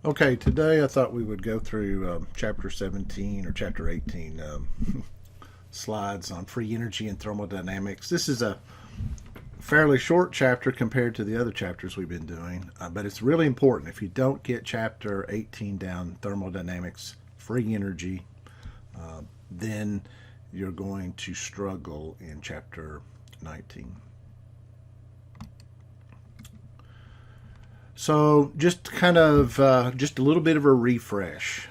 Okay, today I thought we would go through chapter 17 or chapter 18 slides on free energy and thermodynamics. This is a fairly short chapter compared to the other chapters we've been doing, but it's really important. If you don't get chapter 18 down, thermodynamics, free energy, then you're going to struggle in chapter 19. So just kind of just a little bit of a refresh.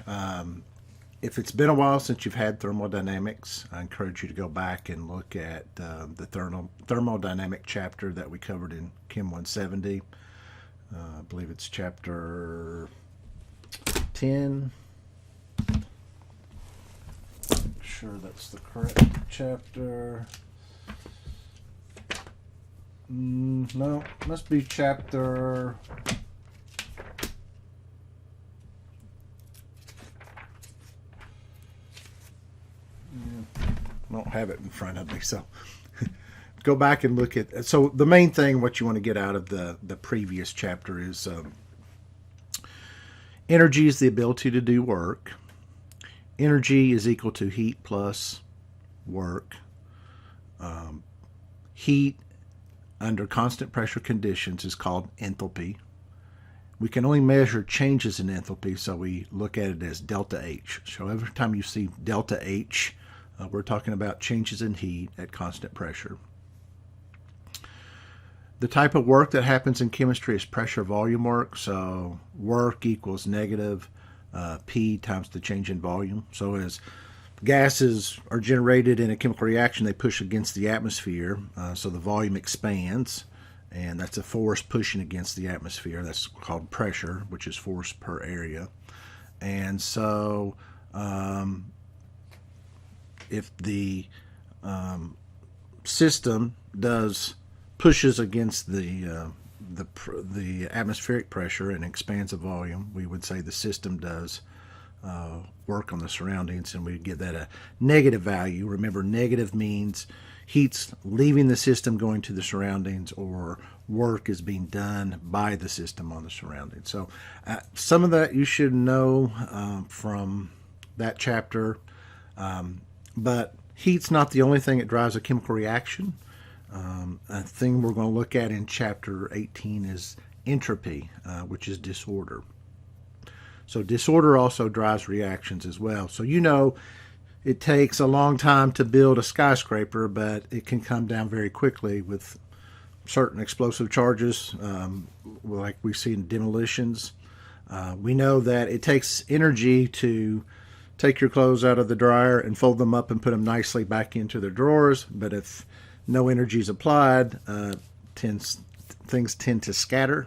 If it's been a while since you've had thermodynamics, I encourage you to go back and look at the thermodynamic chapter that we covered in Chem 170. I believe it's chapter 10. Sure that's the correct chapter. No, must be chapter... I don't have it in front of me, so go back and look at... So the main thing, what you want to get out of the previous chapter is energy is the ability to do work. Energy is equal to heat plus work. Heat under constant pressure conditions is called enthalpy. We can only measure changes in enthalpy, so we look at it as delta H. So every time you see delta H, we're talking about changes in heat at constant pressure. The type of work that happens in chemistry is pressure volume work. So work equals negative P times the change in volume. So as gases are generated in a chemical reaction, they push against the atmosphere, so the volume expands, and that's a force pushing against the atmosphere. That's called pressure, which is force per area. And so if the system pushes against the atmospheric pressure and expands the volume, we would say the system does work on the surroundings, and we get that a negative value. Remember, negative means heat's leaving the system going to the surroundings, or work is being done by the system on the surroundings. So some of that you should know from that chapter, but heat's not the only thing that drives a chemical reaction. A thing we're going to look at in chapter 18 is entropy, which is disorder. So disorder also drives reactions as well. So you know it takes a long time to build a skyscraper, but it can come down very quickly with certain explosive charges, like we see in demolitions. We know that it takes energy to take your clothes out of the dryer and fold them up and put them nicely back into their drawers, but if no energy is applied, things tend to scatter.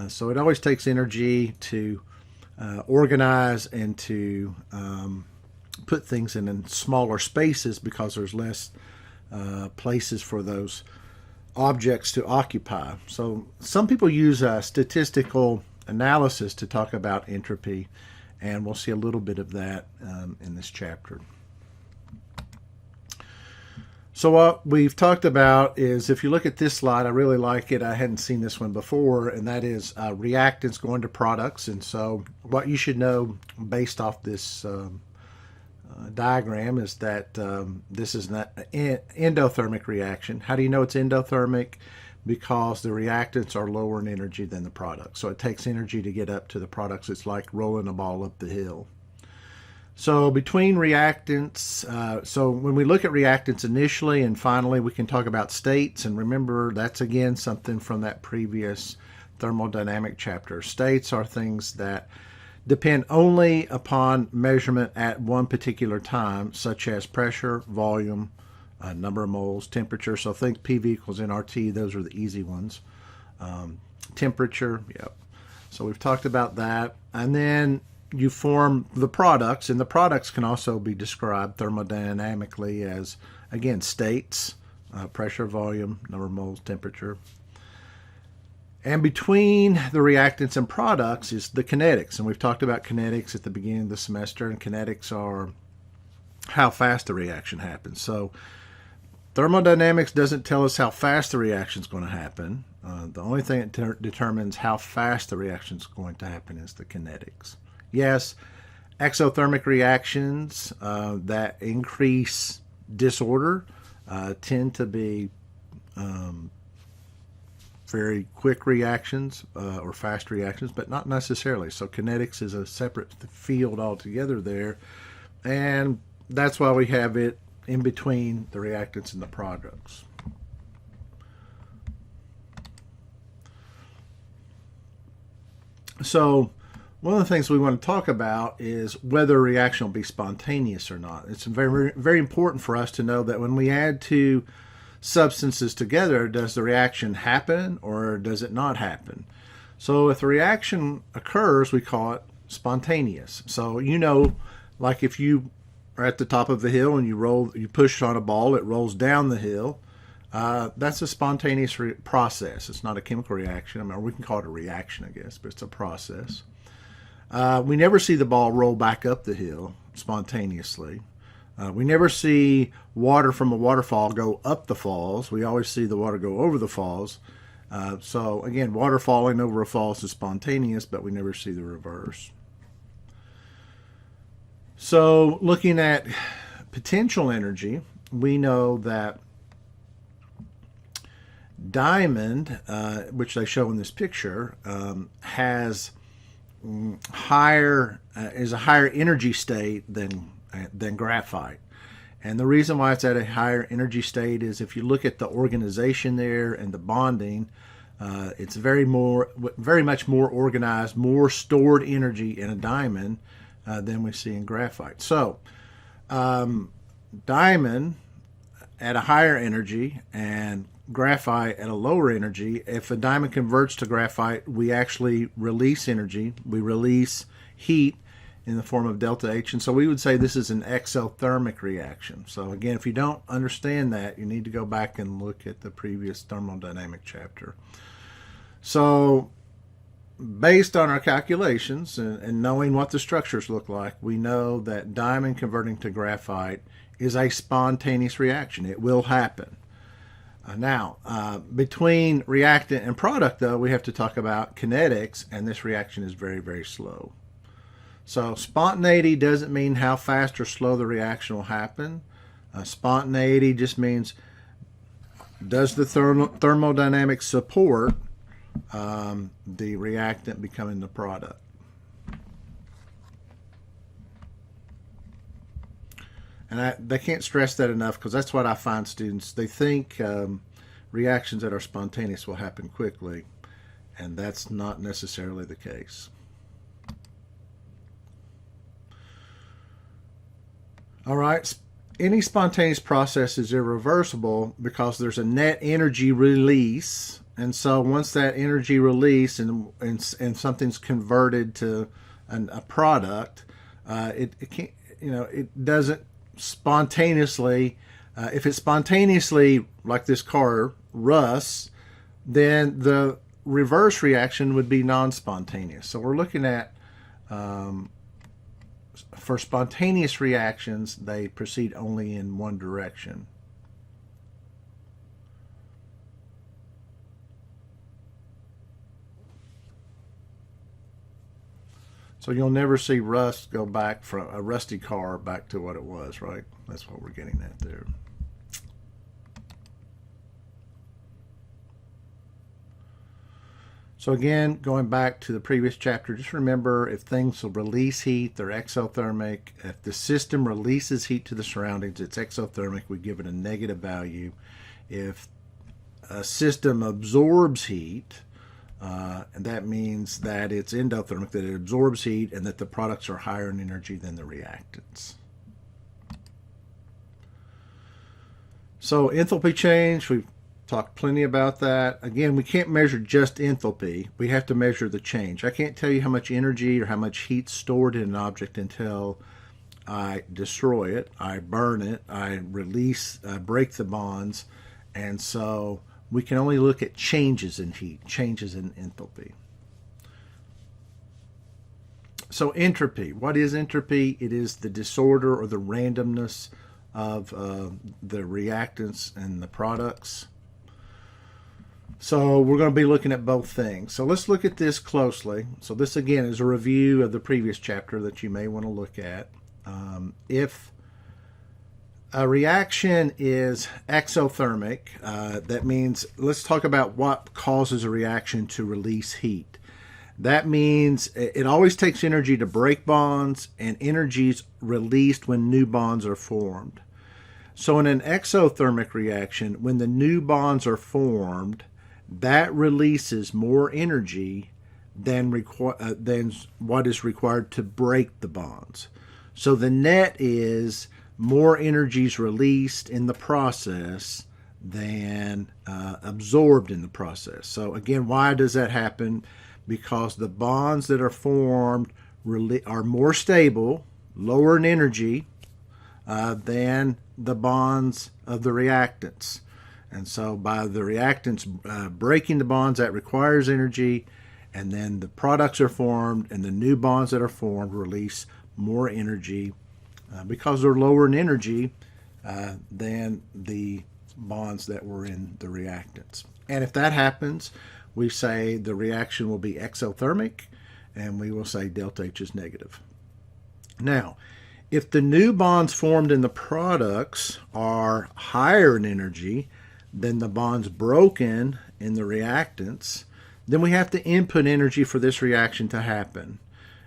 So it always takes energy to organize and to put things in smaller spaces, because there's less places for those objects to occupy. So some people use statistical analysis to talk about entropy, and we'll see a little bit of that in this chapter. So what we've talked about is, if you look at this slide, I really like it. I hadn't seen this one before, and that is reactants going to products. And so what you should know based off this diagram is that this is an endothermic reaction. How do you know it's endothermic? Because the reactants are lower in energy than the products. So it takes energy to get up to the products. It's like rolling a ball up the hill. So between reactants, so when we look at reactants initially and finally, we can talk about states. And remember, that's again something from that previous thermodynamic chapter. States are things that depend only upon measurement at one particular time, such as pressure, volume, number of moles, temperature. So think PV equals nRT. Those are the easy ones. Temperature, yep. So we've talked about that. And then you form the products, and the products can also be described thermodynamically as, again, states, pressure, volume, number of moles, temperature. And between the reactants and products is the kinetics, and we've talked about kinetics at the beginning of the semester, and kinetics are how fast the reaction happens. So thermodynamics doesn't tell us how fast the reaction is going to happen. The only thing that determines how fast the reaction is going to happen is the kinetics. Yes, exothermic reactions that increase disorder tend to be very quick reactions or fast reactions, but not necessarily. So kinetics is a separate field altogether there, and that's why we have it in between the reactants and the products. So one of the things we want to talk about is whether a reaction will be spontaneous or not. It's very, very important for us to know that when we add two substances together, does the reaction happen or does it not happen? So if the reaction occurs, we call it spontaneous. So like if you are at the top of the hill and you push on a ball, it rolls down the hill. That's a spontaneous process. It's not a chemical reaction. I mean, we can call it a reaction, I guess, but it's a process. We never see the ball roll back up the hill spontaneously. We never see water from a waterfall go up the falls. We always see the water go over the falls. So again, water falling over a falls is spontaneous, but we never see the reverse. So looking at potential energy, we know that diamond, which they show in this picture, is a higher energy state than graphite. And the reason why it's at a higher energy state is if you look at the organization there and the bonding, it's very much more organized, more stored energy in a diamond than we see in graphite. So diamond at a higher energy and graphite at a lower energy. If a diamond converts to graphite, we actually release energy. We release heat in the form of delta H. And so we would say this is an exothermic reaction. So again, if you don't understand that, you need to go back and look at the previous thermodynamic chapter. So based on our calculations and knowing what the structures look like, we know that diamond converting to graphite is a spontaneous reaction. It will happen. Now, between reactant and product, though, we have to talk about kinetics, and this reaction is very, very slow. So spontaneity doesn't mean how fast or slow the reaction will happen. Spontaneity just means, does the thermodynamics support the reactant becoming the product? And they can't stress that enough, because that's what I find students. They think reactions that are spontaneous will happen quickly, and that's not necessarily the case. All right, any spontaneous process is irreversible because there's a net energy release, and so once that energy release and something's converted to a product, it can't, it doesn't spontaneously, if it spontaneously, like this car, rusts, then the reverse reaction would be non-spontaneous. So we're looking at, for spontaneous reactions, they proceed only in one direction. So you'll never see rust go back from a rusty car back to what it was, right? That's what we're getting at there. So again, going back to the previous chapter, just remember, if things will release heat, they're exothermic. If the system releases heat to the surroundings, it's exothermic. We give it a negative value. If a system absorbs heat, and that means that it's endothermic, that it absorbs heat, and that the products are higher in energy than the reactants. So enthalpy change, we've talked plenty about that. Again, we can't measure just enthalpy. We have to measure the change. I can't tell you how much energy or how much heat stored in an object until I destroy it, I burn it, I release, break the bonds, and so we can only look at changes in heat, changes in enthalpy. So entropy, what is entropy? It is the disorder or the randomness of the reactants and the products. So we're going to be looking at both things. So let's look at this closely. So this again is a review of the previous chapter that you may want to look at. If a reaction is exothermic, that means let's talk about what causes a reaction to release heat. That means it always takes energy to break bonds, and energy is released when new bonds are formed. So in an exothermic reaction, when the new bonds are formed, that releases more energy than what is required to break the bonds. So the net is more energy is released in the process than absorbed in the process. So again, why does that happen? Because the bonds that are formed are more stable, lower in energy than the bonds of the reactants. And so by the reactants breaking the bonds, that requires energy, and then the products are formed, and the new bonds that are formed release more energy because they're lower in energy than the bonds that were in the reactants. And if that happens, we say the reaction will be exothermic, and we will say delta H is negative. Now, if the new bonds formed in the products are higher in energy than the bonds broken in the reactants, then we have to input energy for this reaction to happen.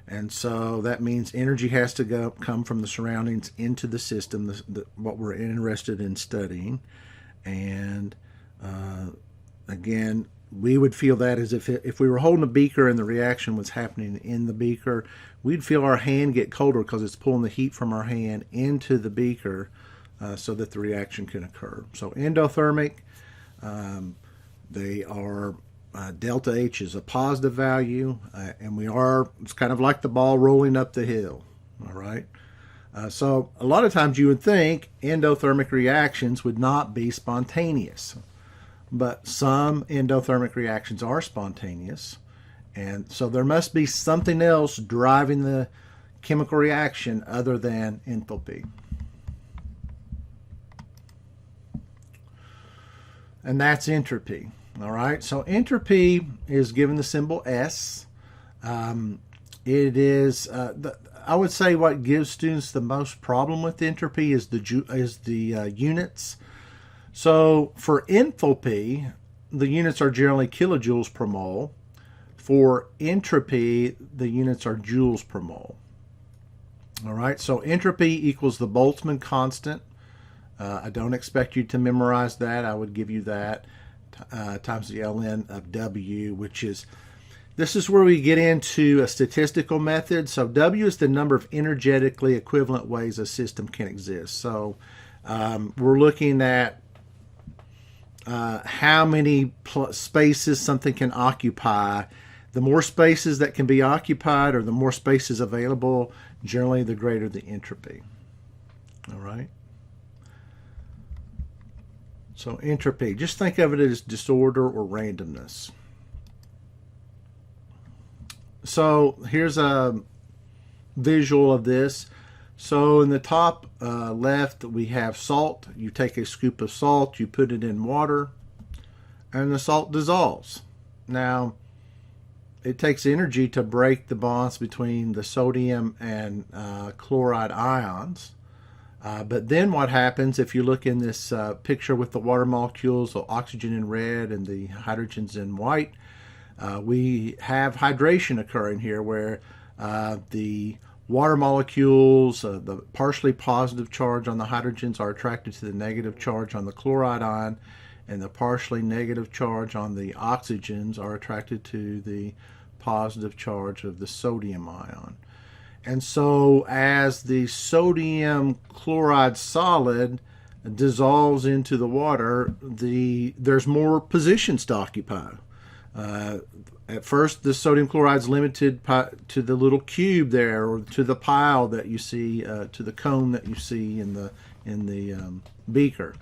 And so that means energy has to come from the surroundings into the system, what we're interested in studying. And again, we would feel that as if we were holding a beaker and the reaction was happening in the beaker, we'd feel our hand get colder because it's pulling the heat from our hand into the beaker so that the reaction can occur. So endothermic, they are delta H is a positive value, and it's kind of like the ball rolling up the hill, all right? So a lot of times you would think endothermic reactions would not be spontaneous, but some endothermic reactions are spontaneous, and so there must be something else driving the chemical reaction other than enthalpy. And that's entropy. All right, so entropy is given the symbol S. It is, I would say, what gives students the most problem with entropy is the units. So for enthalpy, the units are generally kilojoules per mole. For entropy, the units are joules per mole. All right, so entropy equals the Boltzmann constant. I don't expect you to memorize that. I would give you that times the ln of W, this is where we get into a statistical method. So W is the number of energetically equivalent ways a system can exist. So we're looking at how many spaces something can occupy. The more spaces that can be occupied, or the more spaces available, generally the greater the entropy. All right. So entropy, just think of it as disorder or randomness. So here's a visual of this. So in the top left, we have salt. You take a scoop of salt, you put it in water, and the salt dissolves. Now, it takes energy to break the bonds between the sodium and chloride ions. But then what happens, if you look in this picture with the water molecules, the oxygen in red and the hydrogens in white, we have hydration occurring here where the water molecules, the partially positive charge on the hydrogens are attracted to the negative charge on the chloride ion, and the partially negative charge on the oxygens are attracted to the positive charge of the sodium ion. And so as the sodium chloride solid dissolves into the water, there's more positions to occupy. At first, the sodium chloride is limited to the little cube there, or to the pile that you see, to the cone that you see in the beaker.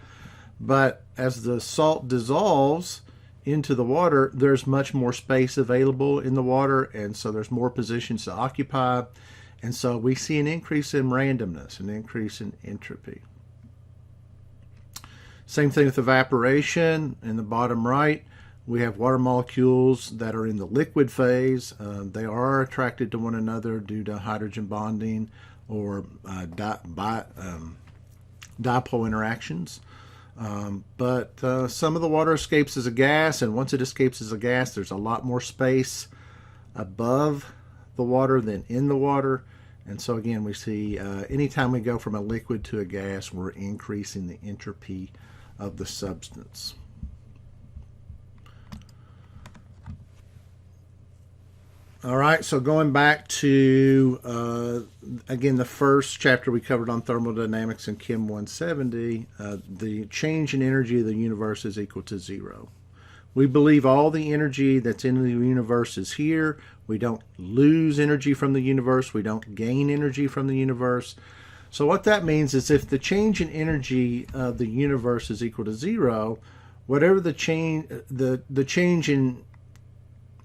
But as the salt dissolves into the water, there's much more space available in the water, and so there's more positions to occupy. And so we see an increase in randomness, an increase in entropy. Same thing with evaporation in the bottom right. We have water molecules that are in the liquid phase. They are attracted to one another due to hydrogen bonding or dipole interactions. But some of the water escapes as a gas, and once it escapes as a gas, there's a lot more space above the water than in the water. And so again, we see anytime we go from a liquid to a gas, we're increasing the entropy of the substance. All right, so going back to, again, the first chapter we covered on thermodynamics in Chem 170, the change in energy of the universe is equal to zero. We believe all the energy that's in the universe is here. We don't lose energy from the universe. We don't gain energy from the universe. So what that means is if the change in energy of the universe is equal to zero, whatever the change in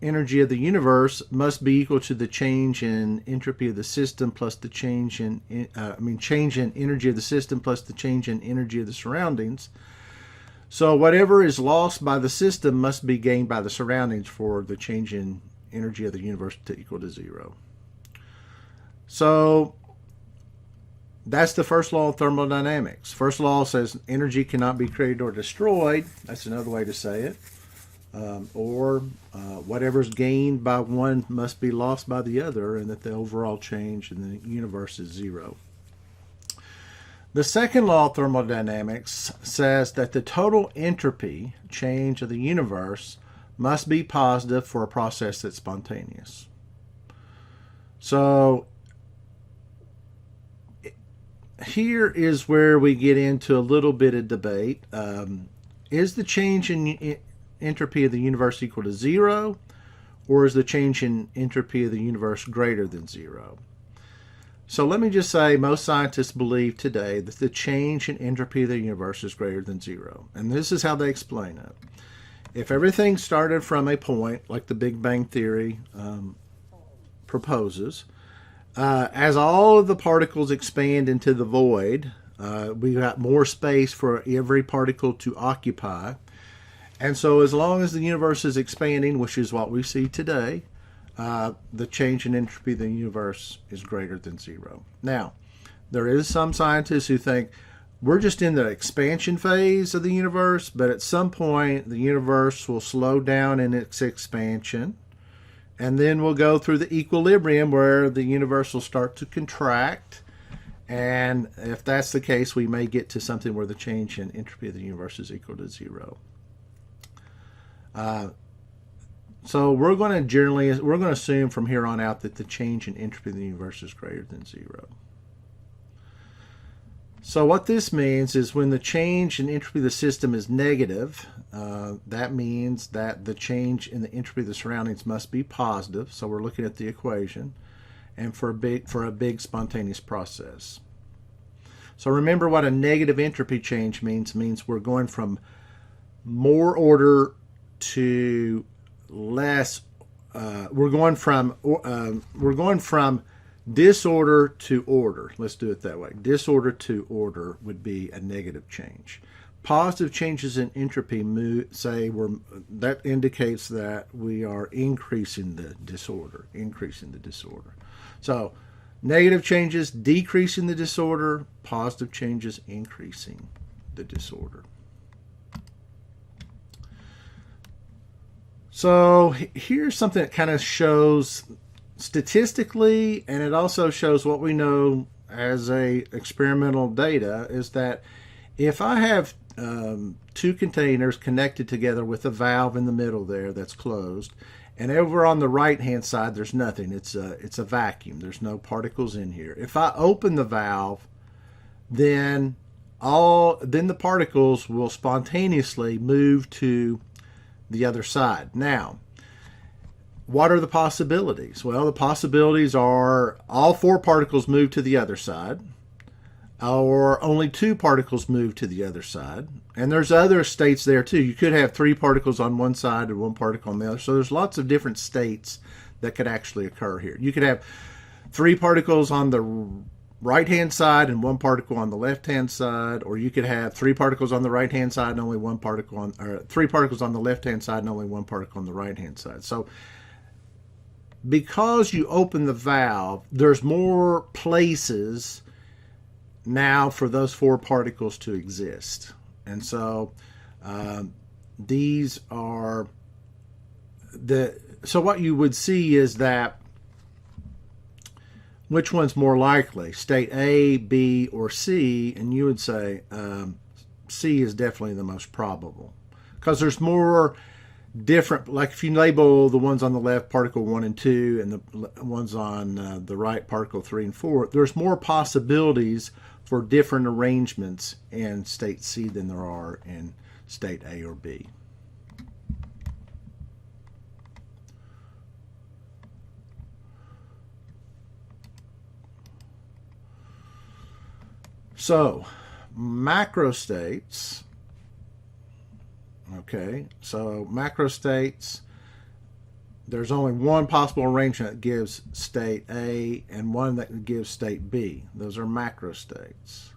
energy of the universe must be equal to the change in entropy of the system plus the change in change in energy of the system plus the change in energy of the surroundings. So whatever is lost by the system must be gained by the surroundings for the change in energy of the universe to equal to zero. So that's the first law of thermodynamics. First law says energy cannot be created or destroyed. That's another way to say it. Whatever's gained by one must be lost by the other, and that the overall change in the universe is zero. The second law of thermodynamics says that the total entropy change of the universe must be positive for a process that's spontaneous. So here is where we get into a little bit of debate. Is the change in entropy of the universe equal to zero, or is the change in entropy of the universe greater than zero? So let me just say most scientists believe today that the change in entropy of the universe is greater than zero. And this is how they explain it. If everything started from a point, like the Big Bang Theory proposes, as all of the particles expand into the void, we got more space for every particle to occupy. And so as long as the universe is expanding, which is what we see today, the change in entropy of the universe is greater than zero. Now, there is some scientists who think we're just in the expansion phase of the universe, but at some point the universe will slow down in its expansion, and then we'll go through the equilibrium where the universe will start to contract. And if that's the case, we may get to something where the change in entropy of the universe is equal to zero. So we're going to assume from here on out that the change in entropy of the universe is greater than zero. So what this means is when the change in entropy of the system is negative, that means that the change in the entropy of the surroundings must be positive. So we're looking at the equation, and for a big spontaneous process. So remember what a negative entropy change means. It means we're going from more order to less. We're going from disorder to order. Let's do it that way. Disorder to order would be a negative change. Positive changes in entropy that indicates that we are increasing the disorder. So negative changes decreasing the disorder, positive changes increasing the disorder. So here's something that kind of shows statistically, and it also shows what we know as a experimental data, is that if I have two containers connected together with a valve in the middle there that's closed, and over on the right hand side there's nothing, it's a vacuum, there's no particles in here. If I open the valve, then the particles will spontaneously move to the other side. Now, what are the possibilities? Well, the possibilities are all four particles move to the other side, or only two particles move to the other side. And there's other states there too. You could have three particles on one side and one particle on the other. So there's lots of different states that could actually occur here. You could have three particles on the right-hand side and one particle on the left-hand side, or you could have three particles on the right-hand side and only one particle on, or three particles on the left-hand side and only one particle on the right-hand side. So because you open the valve, there's more places now for those four particles to exist. And so these are so what you would see is that which one's more likely, state A, B, or C, and you would say C is definitely the most probable because there's more different, like if you label the ones on the left particle 1 and 2 and the ones on the right particle 3 and 4, there's more possibilities for different arrangements in state C than there are in state A or B. So, macrostates, okay, so macrostates, there's only one possible arrangement that gives state A and one that gives state B. Those are macrostates.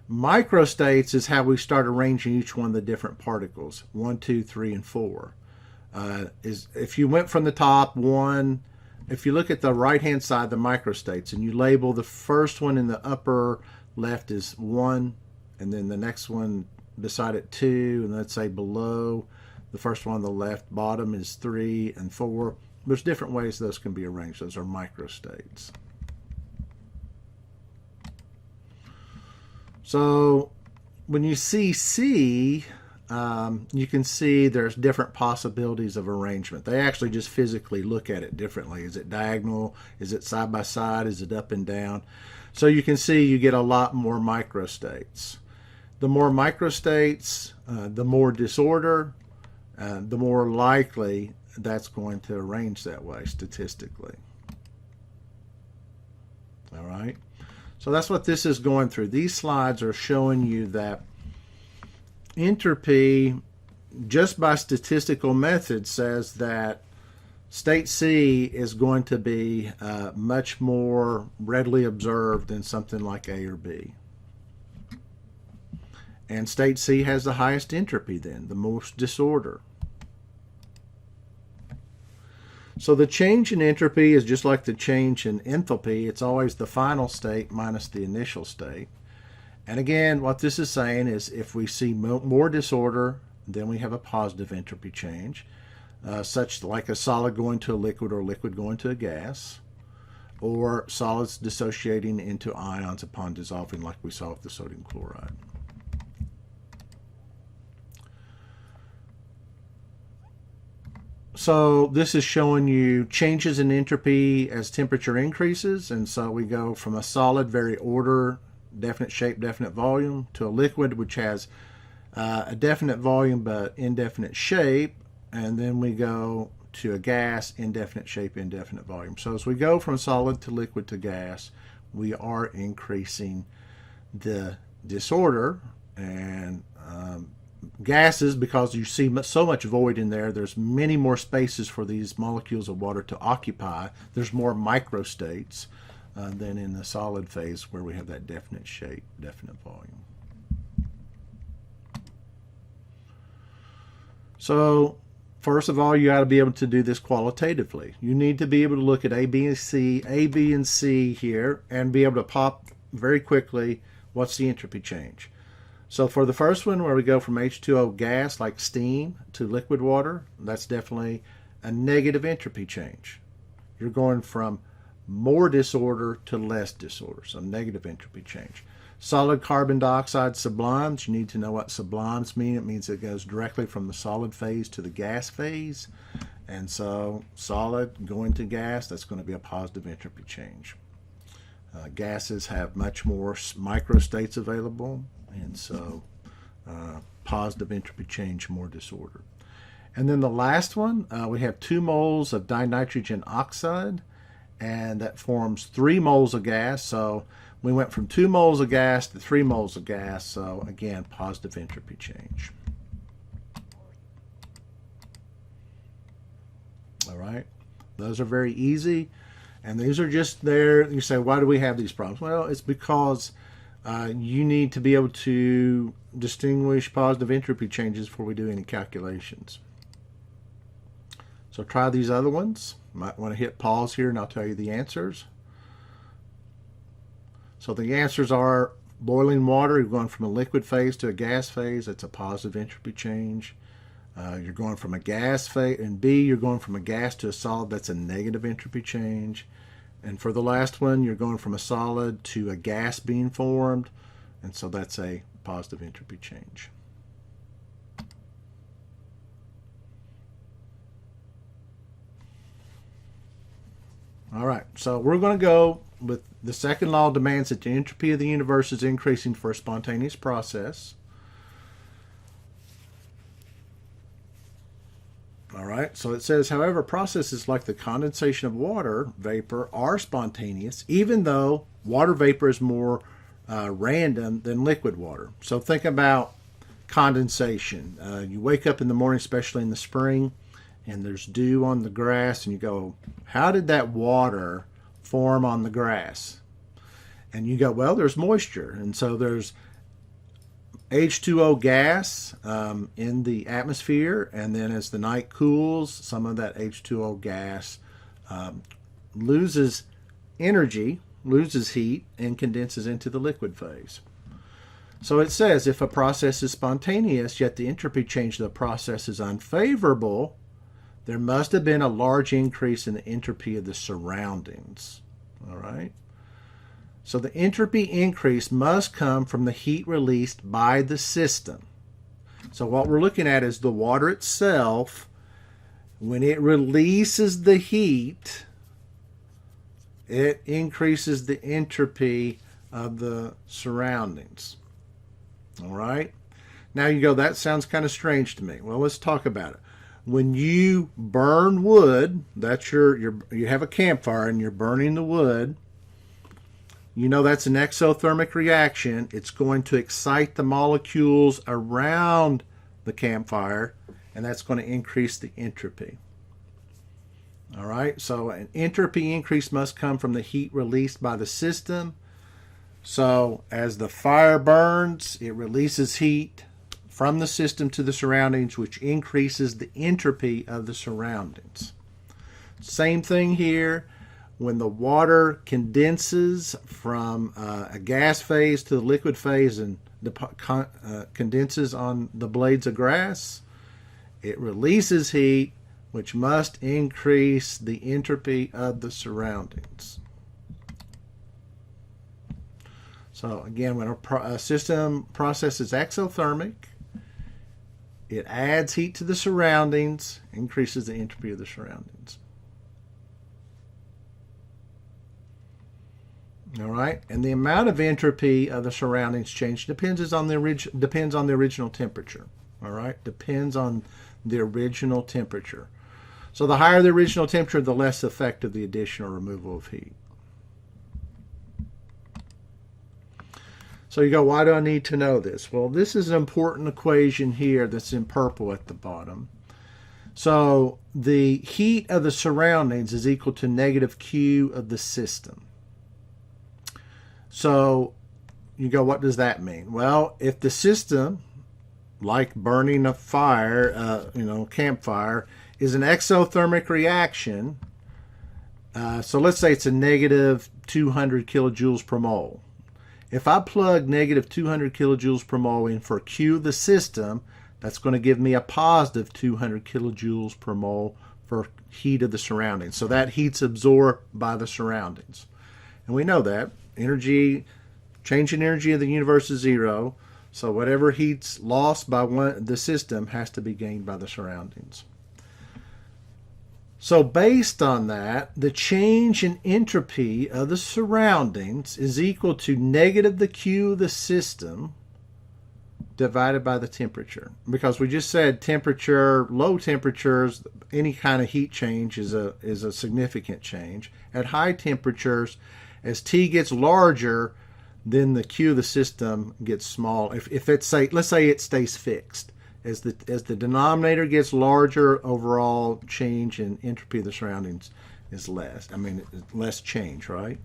Microstates is how we start arranging each one of the different particles, 1, 2, 3, and 4. Is if you went from the top, 1, if you look at the right-hand side, the microstates, and you label the first one in the upper left is 1, and then the next one beside it 2, and let's say below the first one on the left bottom is 3 and 4. There's different ways those can be arranged. Those are microstates. So when you see C, you can see there's different possibilities of arrangement. They actually just physically look at it differently. Is it diagonal? Is it side by side? Is it up and down? So you can see you get a lot more microstates. The more microstates, the more disorder, the more likely that's going to arrange that way statistically. All right. So that's what this is going through. These slides are showing you that entropy, just by statistical methods, says that state C is going to be much more readily observed than something like A or B. And state C has the highest entropy then, the most disorder. So the change in entropy is just like the change in enthalpy. It's always the final state minus the initial state. And again, what this is saying is if we see more disorder, then we have a positive entropy change, such like a solid going to a liquid or a liquid going to a gas, or solids dissociating into ions upon dissolving like we saw with the sodium chloride. So this is showing you changes in entropy as temperature increases, and so we go from a solid, very order, definite shape, definite volume, to a liquid which has a definite volume but indefinite shape, and then we go to a gas, indefinite shape, indefinite volume. So as we go from solid to liquid to gas, we are increasing the disorder. And gases, because you see so much void in there, there's many more spaces for these molecules of water to occupy. There's more microstates than in the solid phase where we have that definite shape, definite volume. So first of all, you got to be able to do this qualitatively. You need to be able to look at A, B, and C here and be able to pop very quickly what's the entropy change. So for the first one, where we go from H2O gas, like steam, to liquid water, that's definitely a negative entropy change. You're going from more disorder to less disorder, so negative entropy change. Solid carbon dioxide sublimes, you need to know what sublimes mean. It means it goes directly from the solid phase to the gas phase. And so solid going to gas, that's going to be a positive entropy change. Gases have much more microstates available, and so positive entropy change, more disorder. And then the last one, we have 2 moles of dinitrogen oxide, and that forms 3 moles of gas. So we went from 2 moles of gas to 3 moles of gas. So again, positive entropy change. All right, those are very easy. And these are just there. You say, why do we have these problems? Well, it's because you need to be able to distinguish positive entropy changes before we do any calculations. So try these other ones. Might want to hit pause here and I'll tell you the answers. So the answers are boiling water, you're going from a liquid phase to a gas phase, that's a positive entropy change. You're going from a gas phase, and B, you're going from a gas to a solid, that's a negative entropy change. And for the last one, you're going from a solid to a gas being formed, and so that's a positive entropy change. All right, so we're going to go with the second law demands that the entropy of the universe is increasing for a spontaneous process. All right, so it says, however, processes like the condensation of water vapor are spontaneous, even though water vapor is more random than liquid water. So think about condensation. You wake up in the morning, especially in the spring, and there's dew on the grass, and you go, how did that water form on the grass? And you go, well, there's moisture, and so there's H2O gas in the atmosphere, and then as the night cools, some of that H2O gas loses energy, loses heat, and condenses into the liquid phase. So it says if a process is spontaneous, yet the entropy change of the process is unfavorable, there must have been a large increase in the entropy of the surroundings. All right? So the entropy increase must come from the heat released by the system. So what we're looking at is the water itself. When it releases the heat, it increases the entropy of the surroundings. All right? Now you go, that sounds kind of strange to me. Well, let's talk about it. When you burn wood, that's you have a campfire and you're burning the wood, you know that's an exothermic reaction. It's going to excite the molecules around the campfire, and that's going to increase the entropy. All right, so an entropy increase must come from the heat released by the system. So as the fire burns, it releases heat from the system to the surroundings, which increases the entropy of the surroundings. Same thing here. When the water condenses from a gas phase to the liquid phase and condenses on the blades of grass, it releases heat, which must increase the entropy of the surroundings. So again, when a system process is exothermic, it adds heat to the surroundings, increases the entropy of the surroundings. All right, and the amount of entropy of the surroundings change depends on the original temperature. All right, depends on the original temperature. So the higher the original temperature, the less effective the addition or removal of heat. So you go, why do I need to know this? Well, this is an important equation here that's in purple at the bottom. So the heat of the surroundings is equal to negative Q of the system. So you go, what does that mean? Well, if the system, like burning a fire, campfire, is an exothermic reaction, so let's say it's a negative 200 kilojoules per mole. If I plug negative 200 kilojoules per mole in for Q of the system, that's going to give me a positive 200 kilojoules per mole for heat of the surroundings. So that heat's absorbed by the surroundings. And we know that. Change in energy of the universe is zero. So whatever heat's lost by the system has to be gained by the surroundings. So based on that, the change in entropy of the surroundings is equal to negative the Q of the system divided by the temperature. Because we just said temperature, low temperatures, any kind of heat change is a significant change. At high temperatures, as T gets larger, then the Q of the system gets small. If it's let's say it stays fixed. As the denominator gets larger, overall change in entropy of the surroundings is less. I mean, less change, right?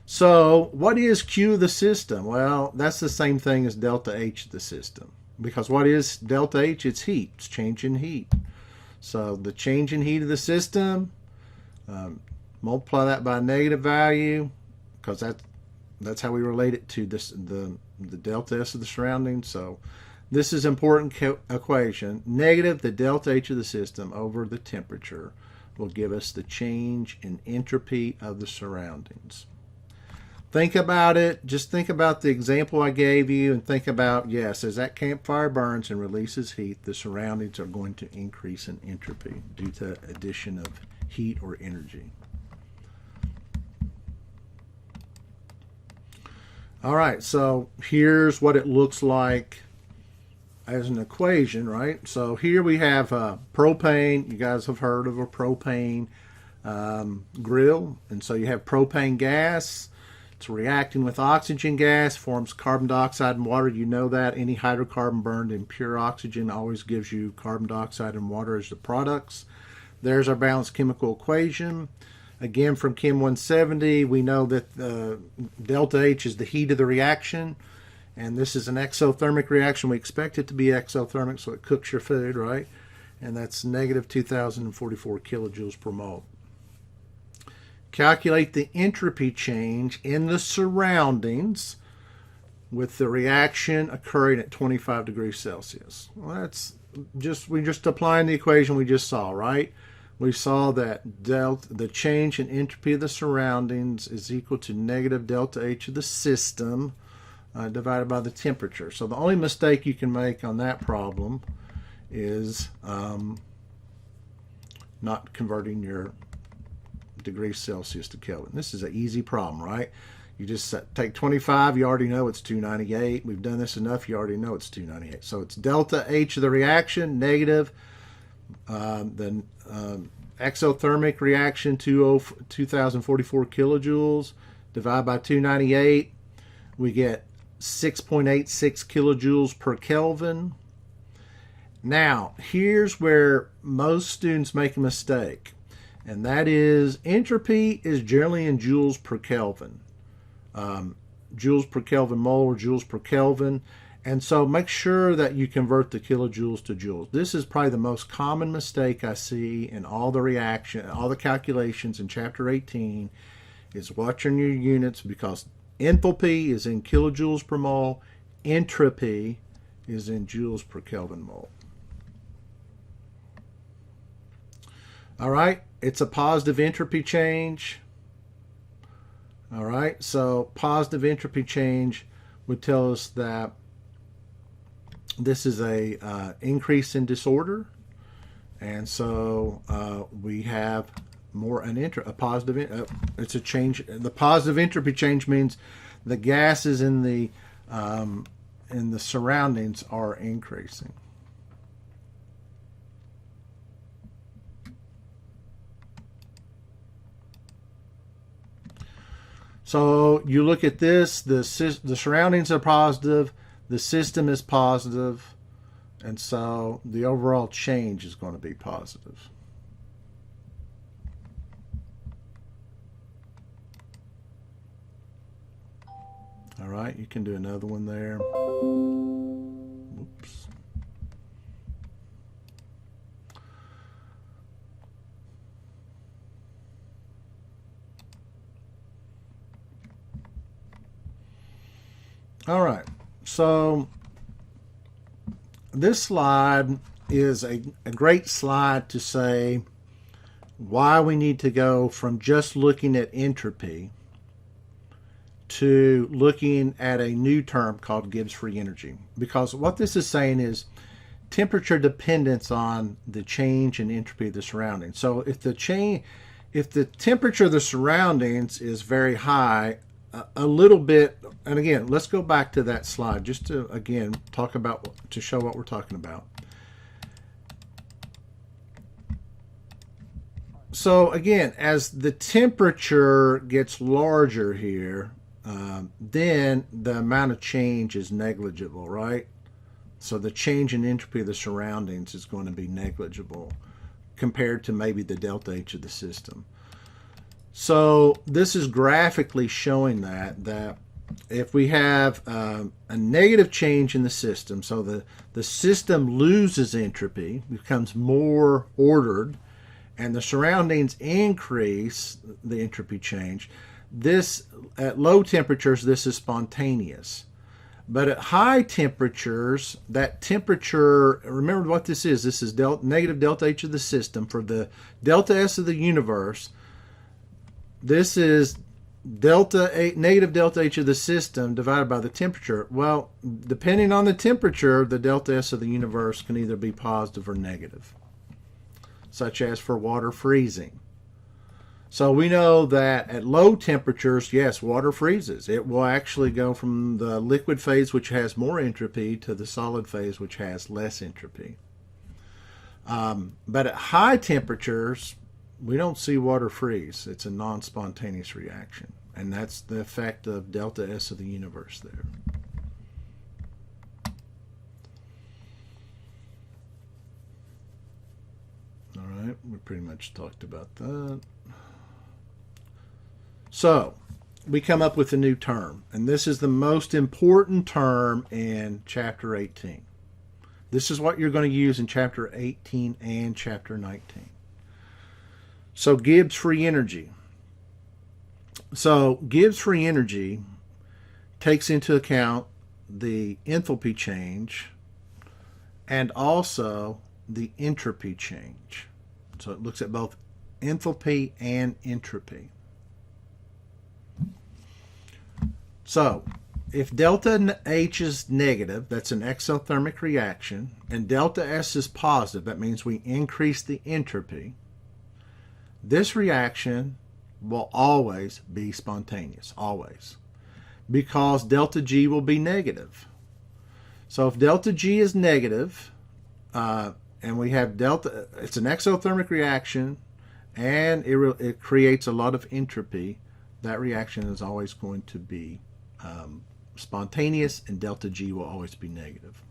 So what is Q of the system? Well, that's the same thing as delta H of the system. Because what is delta H? It's heat. It's change in heat. So the change in heat of the system, multiply that by a negative value, because that's how we relate it to this, the delta S of the surroundings. So this is important equation. Negative the delta H of the system over the temperature will give us the change in entropy of the surroundings. Think about it. Just think about the example I gave you and think about, yes, as that campfire burns and releases heat, the surroundings are going to increase in entropy due to addition of heat or energy. All right, so here's what it looks like as an equation, right? So here we have propane. You guys have heard of a propane grill. And so you have propane gas. It's reacting with oxygen gas, forms carbon dioxide and water. You know that. Any hydrocarbon burned in pure oxygen always gives you carbon dioxide and water as the products. There's our balanced chemical equation. Again, from Chem 170, we know that delta H is the heat of the reaction. And this is an exothermic reaction. We expect it to be exothermic, so it cooks your food, right? And that's negative 2,044 kilojoules per mole. Calculate the entropy change in the surroundings with the reaction occurring at 25 degrees Celsius. Well, that's we're just applying the equation we just saw, right? We saw that the change in entropy of the surroundings is equal to negative delta H of the system divided by the temperature. So the only mistake you can make on that problem is not converting your degrees Celsius to Kelvin. This is an easy problem, right? You just take 25, you already know it's 298. We've done this enough, you already know it's 298. So it's delta H of the reaction, negative the exothermic reaction, 2,044 kilojoules, divided by 298, we get 6.86 kilojoules per Kelvin. Now, here's where most students make a mistake, and that is entropy is generally in joules per Kelvin. Joules per Kelvin mole or joules per Kelvin. And so make sure that you convert the kilojoules to joules. This is probably the most common mistake I see in all the calculations in chapter 18 is watching your units, because enthalpy is in kilojoules per mole, entropy is in joules per Kelvin mole. All right, it's a positive entropy change. All right, so positive entropy change would tell us that this is a increase in disorder, and so we have more a positive. It's a change. The positive entropy change means the gases in the surroundings are increasing. So you look at this, the surroundings are positive, the system is positive, and so the overall change is going to be positive. All right, you can do another one there. Oops. All right, so this slide is a great slide to say why we need to go from just looking at entropy to looking at a new term called Gibbs free energy. Because what this is saying is temperature dependence on the change in entropy of the surroundings. So if the temperature of the surroundings is very high, a little bit, and again, let's go back to that slide just to again to show what we're talking about. So again, as the temperature gets larger here, then the amount of change is negligible, right? So the change in entropy of the surroundings is going to be negligible compared to maybe the delta H of the system. So this is graphically showing that if we have a negative change in the system, so the system loses entropy, becomes more ordered, and the surroundings increase the entropy change, this at low temperatures, this is spontaneous. But at high temperatures, that temperature, remember what this is. This is negative delta H of the system. For the delta S of the universe, this is negative delta H of the system divided by the temperature. Well, depending on the temperature, the delta S of the universe can either be positive or negative, such as for water freezing. So we know that at low temperatures, yes, water freezes. It will actually go from the liquid phase, which has more entropy, to the solid phase, which has less entropy. But at high temperatures, we don't see water freeze. It's a non-spontaneous reaction. And that's the effect of delta S of the universe there. All right, we pretty much talked about that. So we come up with a new term, and this is the most important term in Chapter 18. This is what you're going to use in Chapter 18 and Chapter 19. So Gibbs free energy. So Gibbs free energy takes into account the enthalpy change and also the entropy change. So it looks at both enthalpy and entropy. So if delta H is negative, that's an exothermic reaction, and delta S is positive, that means we increase the entropy, this reaction will always be spontaneous, always, because delta G will be negative. So if delta G is negative, and we have delta, it's an exothermic reaction, and it creates a lot of entropy, that reaction is always going to be spontaneous, and delta G will always be negative.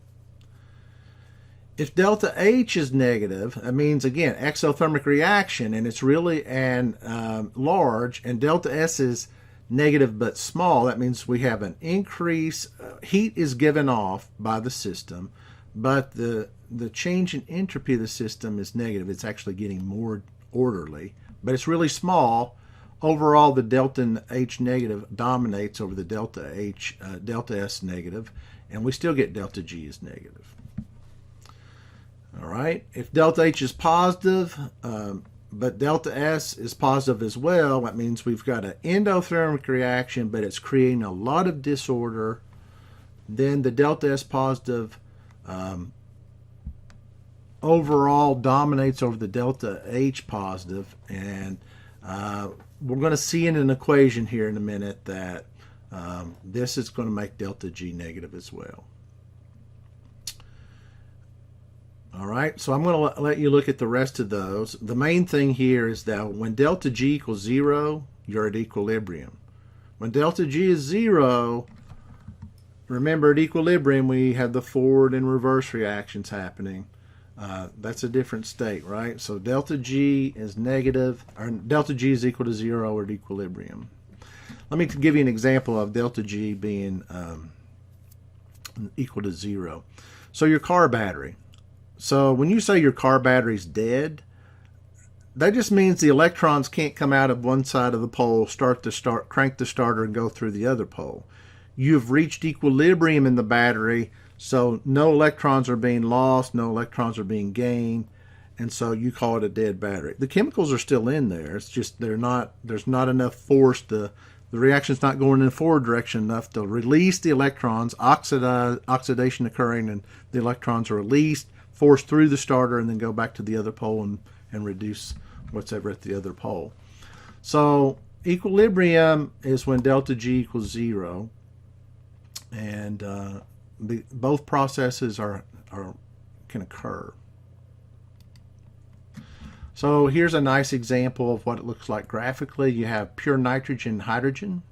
If delta H is negative, that means, again, exothermic reaction, and it's really large, and delta S is negative but small. That means we have an increase. Heat is given off by the system, but the change in entropy of the system is negative. It's actually getting more orderly, but it's really small. Overall, the delta H negative dominates over the delta S negative, and we still get delta G is negative. All right. If delta H is positive, but delta S is positive as well, that means we've got an endothermic reaction, but it's creating a lot of disorder. Then the delta S positive overall dominates over the delta H positive, and we're going to see in an equation here in a minute that this is going to make delta G negative as well. All right, so I'm going to let you look at the rest of those. The main thing here is that when delta G equals 0, you're at equilibrium. When delta G is 0, remember at equilibrium we have the forward and reverse reactions happening. That's a different state, right? So delta G is negative, or delta G is equal to 0 at equilibrium. Let me give you an example of delta G being equal to 0. So your car battery. So when you say your car battery's dead, that just means the electrons can't come out of one side of the pole, crank the starter, and go through the other pole. You've reached equilibrium in the battery, so no electrons are being lost, no electrons are being gained, and so you call it a dead battery. The chemicals are still in there. It's just there's not enough force. The reaction's not going in the forward direction enough to release the electrons, oxidation occurring, and the electrons are released, force through the starter, and then go back to the other pole and reduce what's ever at the other pole. So equilibrium is when delta G equals 0, and both processes can occur. So here's a nice example of what it looks like graphically. You have pure nitrogen and hydrogen.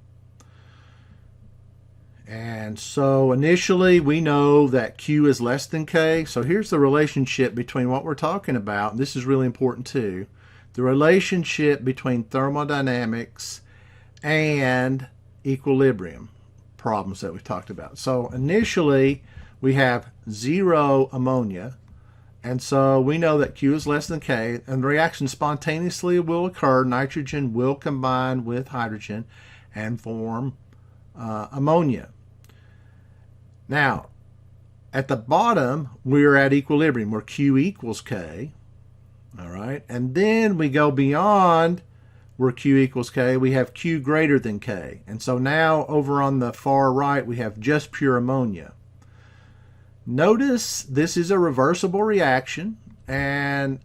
And so initially we know that Q is less than K. So here's the relationship between what we're talking about. This is really important too. the relationship between thermodynamics and equilibrium problems that we talked about. So initially, we have 0 ammonia, and so we know that Q is less than K, and the reaction spontaneously will occur. Nitrogen will combine with hydrogen and form ammonia. Now, at the bottom, we're at equilibrium, where Q equals K. All right, and then we go beyond where Q equals K. We have Q greater than K. And so now over on the far right, we have just pure ammonia. Notice this is a reversible reaction, and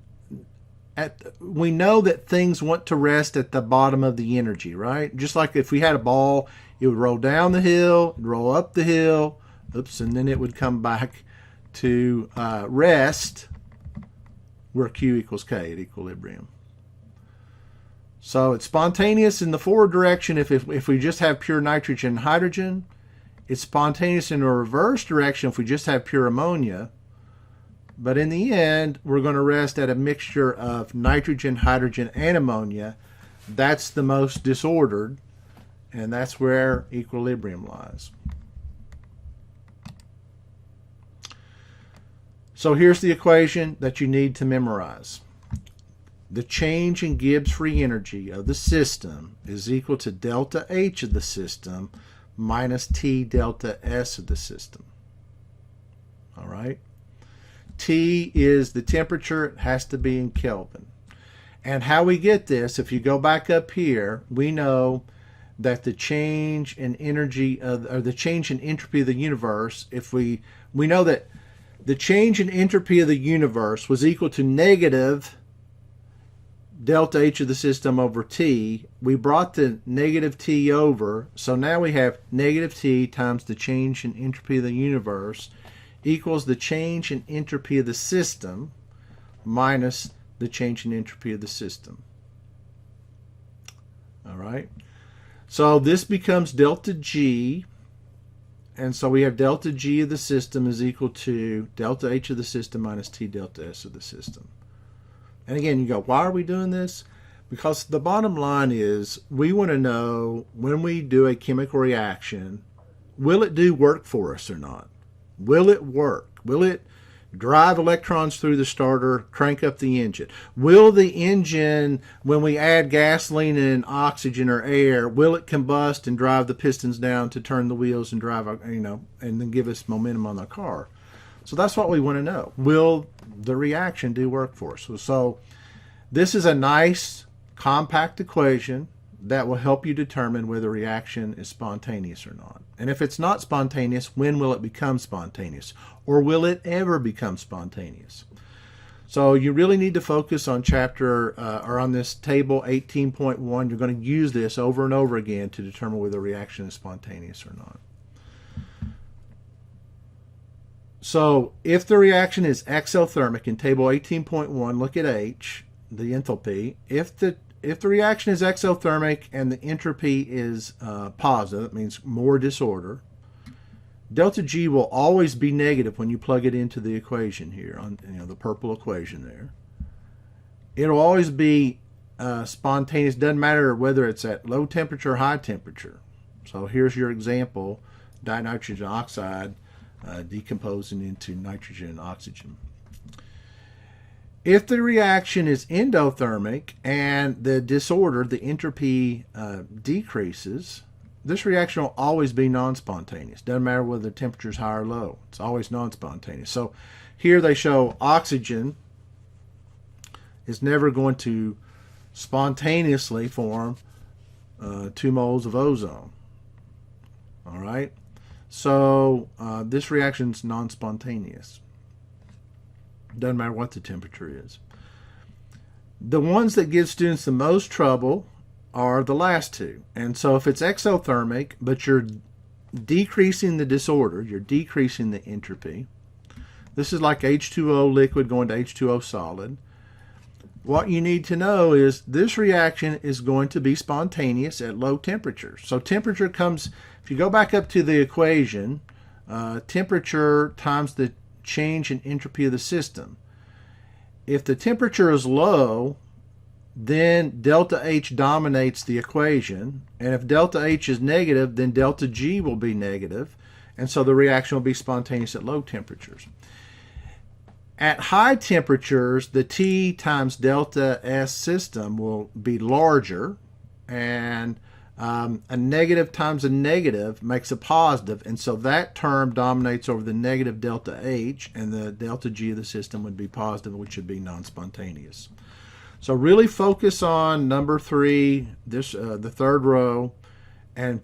we know that things want to rest at the bottom of the energy, right? Just like if we had a ball, it would roll down the hill, roll up the hill, and then it would come back to rest where Q equals K at equilibrium. So it's spontaneous in the forward direction if we just have pure nitrogen and hydrogen. It's spontaneous in the reverse direction if we just have pure ammonia. But in the end, we're going to rest at a mixture of nitrogen, hydrogen, and ammonia. That's the most disordered, and that's where equilibrium lies. So here's the equation that you need to memorize. The change in Gibbs free energy of the system is equal to delta H of the system minus T delta S of the system. All right? T is the temperature. It has to be in Kelvin. And how we get this, if you go back up here, we know that the change in energy, or the change in entropy of the universe, we know that the change in entropy of the universe was equal to negative delta H of the system over T. We brought the negative T over, so now we have negative T times the change in entropy of the universe equals the change in entropy of the system minus the change in entropy of the system. All right? So this becomes delta G, and so we have delta G of the system is equal to delta H of the system minus T delta S of the system. And again, you go, why are we doing this? Because the bottom line is we want to know when we do a chemical reaction, will it do work for us or not? Will it work? Will it drive electrons through the starter, crank up the engine? Will the engine, when we add gasoline and oxygen or air, will it combust and drive the pistons down to turn the wheels and drive, and then give us momentum on the car? So that's what we want to know. Will the reaction do work for us? So this is a nice compact equation that will help you determine whether the reaction is spontaneous or not. And if it's not spontaneous, when will it become spontaneous? Or will it ever become spontaneous? So you really need to focus on or on this table 18.1. You're going to use this over and over again to determine whether the reaction is spontaneous or not. So if the reaction is exothermic in table 18.1, look at H, the enthalpy. If the reaction is exothermic and the entropy is positive, that means more disorder, delta G will always be negative when you plug it into the equation here, on the purple equation there. It'll always be spontaneous. Doesn't matter whether it's at low temperature or high temperature. So here's your example, dinitrogen oxide decomposing into nitrogen and oxygen. If the reaction is endothermic and the disorder, the entropy decreases, this reaction will always be non-spontaneous. Doesn't matter whether the temperature is high or low. It's always non-spontaneous. So here they show oxygen is never going to spontaneously form 2 moles of ozone. All right? So this reaction is non-spontaneous. Doesn't matter what the temperature is. The ones that give students the most trouble are the last two. And so if it's exothermic, but you're decreasing the disorder, you're decreasing the entropy. This is like H2O liquid going to H2O solid. What you need to know is this reaction is going to be spontaneous at low temperature. So temperature comes, if you go back up to the equation, temperature times the change in entropy of the system. If the temperature is low, then delta H dominates the equation. And if delta H is negative, then delta G will be negative. And so the reaction will be spontaneous at low temperatures. At high temperatures, the T times delta S system will be larger, and a negative times a negative makes a positive, and so that term dominates over the negative delta H, and the delta G of the system would be positive, which would be non-spontaneous. So really focus on number 3, the third row, and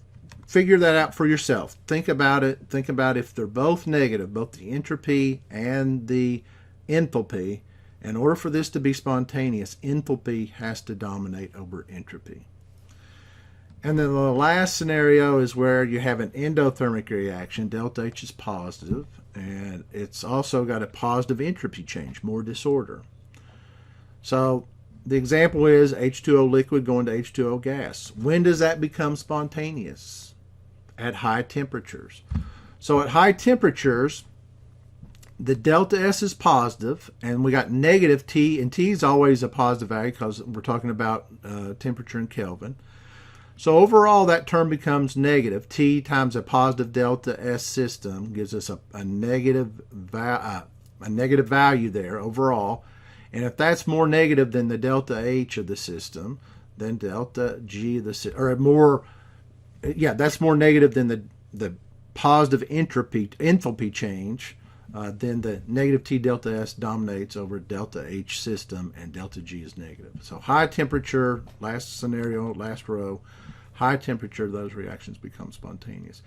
figure that out for yourself. Think about it. Think about if they're both negative, both the entropy and the enthalpy. In order for this to be spontaneous, enthalpy has to dominate over entropy. And then the last scenario is where you have an endothermic reaction. Delta H is positive, and it's also got a positive entropy change, more disorder. So the example is H2O liquid going to H2O gas. When does that become spontaneous? At high temperatures. So at high temperatures, the delta S is positive, and we got negative T, and T is always a positive value because we're talking about temperature in Kelvin. So overall, that term becomes negative. T times a positive delta S system gives us a negative value there overall. And if that's more negative than the delta H of the system, then delta G of the system, or more, yeah, that's more negative than the positive enthalpy change. Then the negative T delta S dominates over delta H system, and delta G is negative. So high temperature, last scenario, last row, high temperature, those reactions become spontaneous.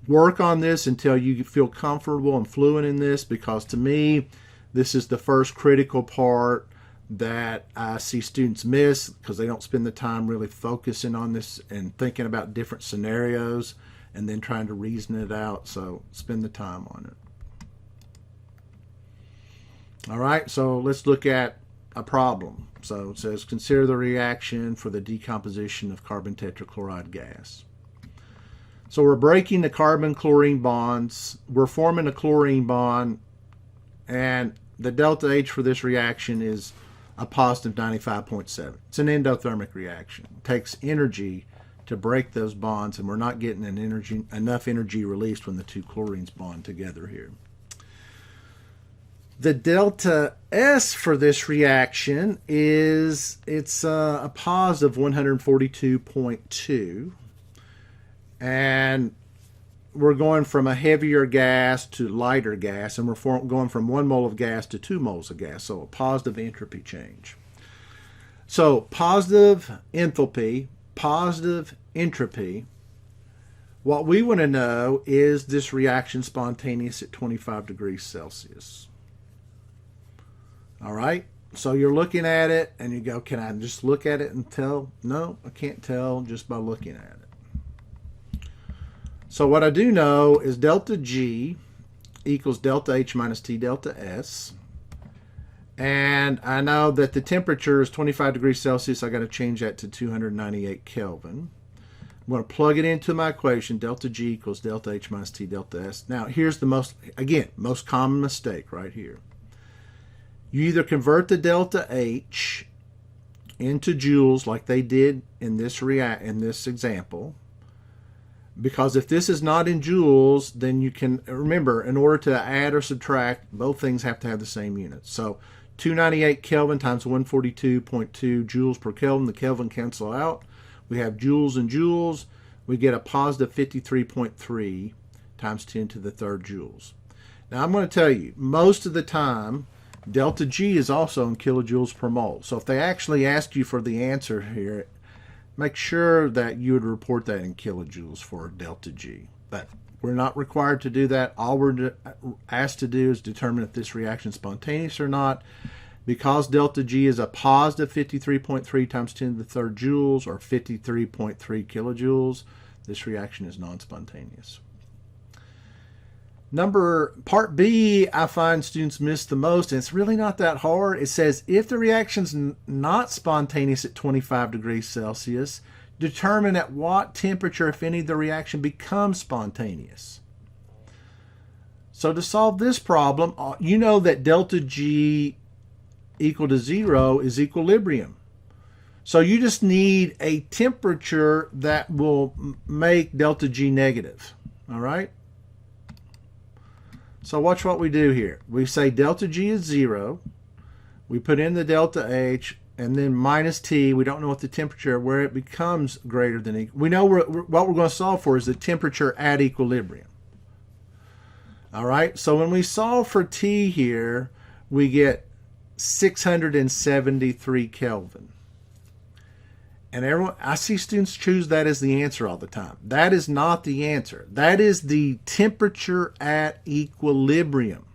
Work on this until you feel comfortable and fluent in this, because to me, this is the first critical part that I see students miss because they don't spend the time really focusing on this and thinking about different scenarios and then trying to reason it out. So spend the time on it. All right, so let's look at a problem. So it says, consider the reaction for the decomposition of carbon tetrachloride gas. So we're breaking the carbon-chlorine bonds. We're forming a chlorine bond, and the delta H for this reaction is a positive 95.7. It's an endothermic reaction. It takes energy to break those bonds, and we're not getting enough energy released when the two chlorines bond together here. The delta S for this reaction is a positive 142.2, and we're going from a heavier gas to lighter gas, and we're going from 1 mole of gas to 2 moles of gas, so a positive entropy change. So positive enthalpy, positive entropy. What we want to know is this reaction spontaneous at 25 degrees Celsius. All right, so you're looking at it and you go, can I just look at it and tell? No, I can't tell just by looking at it. So what I do know is delta G equals delta H minus T delta S. And I know that the temperature is 25 degrees Celsius. I got to change that to 298 Kelvin. I'm going to plug it into my equation. Delta G equals delta H minus T delta S. Now, here's the most common mistake right here. You either convert the delta H into joules like they did in this example, because if this is not in joules, then you can remember, in order to add or subtract, both things have to have the same units. So 298 Kelvin times 142.2 joules per Kelvin, the Kelvin cancel out. We have joules and joules. We get a positive 53.3 times 10 to the third joules. Now I'm going to tell you, most of the time, delta G is also in kilojoules per mole. So if they actually ask you for the answer here, make sure that you would report that in kilojoules for delta G. But we're not required to do that. All we're asked to do is determine if this reaction is spontaneous or not. Because delta G is a positive 53.3 times 10 to the third joules, or 53.3 kilojoules, this reaction is non-spontaneous. Part B, I find students miss the most, and it's really not that hard. It says, if the reaction's not spontaneous at 25 degrees Celsius, determine at what temperature, if any, the reaction becomes spontaneous. So to solve this problem, you know that delta G equal to 0 is equilibrium. So you just need a temperature that will make delta G negative. All right? So watch what we do here. We say delta G is 0. We put in the delta H, and then minus T. We don't know what the temperature, where it becomes greater than equal. We know what we're going to solve for is the temperature at equilibrium. All right? So when we solve for T here, we get 673 Kelvin. And everyone, I see students choose that as the answer all the time. That is not the answer. That is the temperature at equilibrium.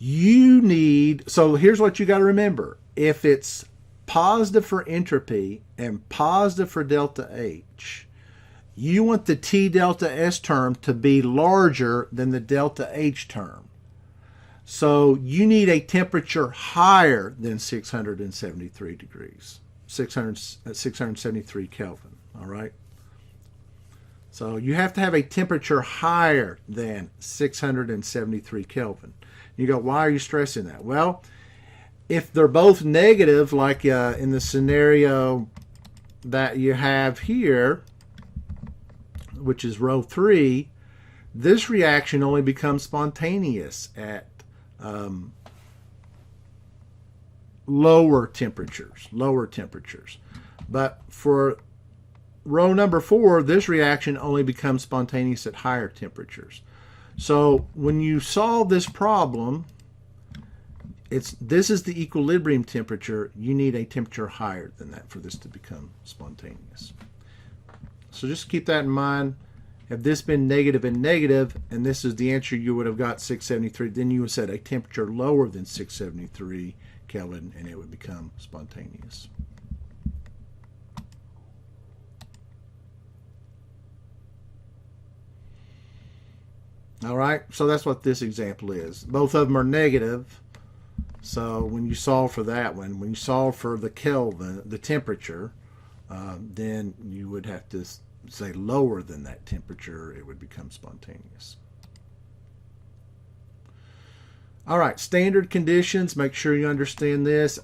You need, so here's what you got to remember. If it's positive for entropy and positive for delta H, you want the T delta S term to be larger than the delta H term. So you need a temperature higher than 673 degrees. 673 Kelvin, all right? So you have to have a temperature higher than 673 Kelvin. You go, why are you stressing that? Well, if they're both negative, like in the scenario that you have here, which is row 3, this reaction only becomes spontaneous at lower temperatures. But for row number 4, this reaction only becomes spontaneous at higher temperatures. So when you solve this problem, this is the equilibrium temperature. You need a temperature higher than that for this to become spontaneous. So just keep that in mind. Had this been negative and negative, and this is the answer, you would have got 673, then you would set a temperature lower than 673 Kelvin, and it would become spontaneous. All right, so that's what this example is. Both of them are negative. So when you solve for that one, when you solve for the Kelvin, the temperature, then you would have to say lower than that temperature, it would become spontaneous. All right, standard conditions, make sure you understand this.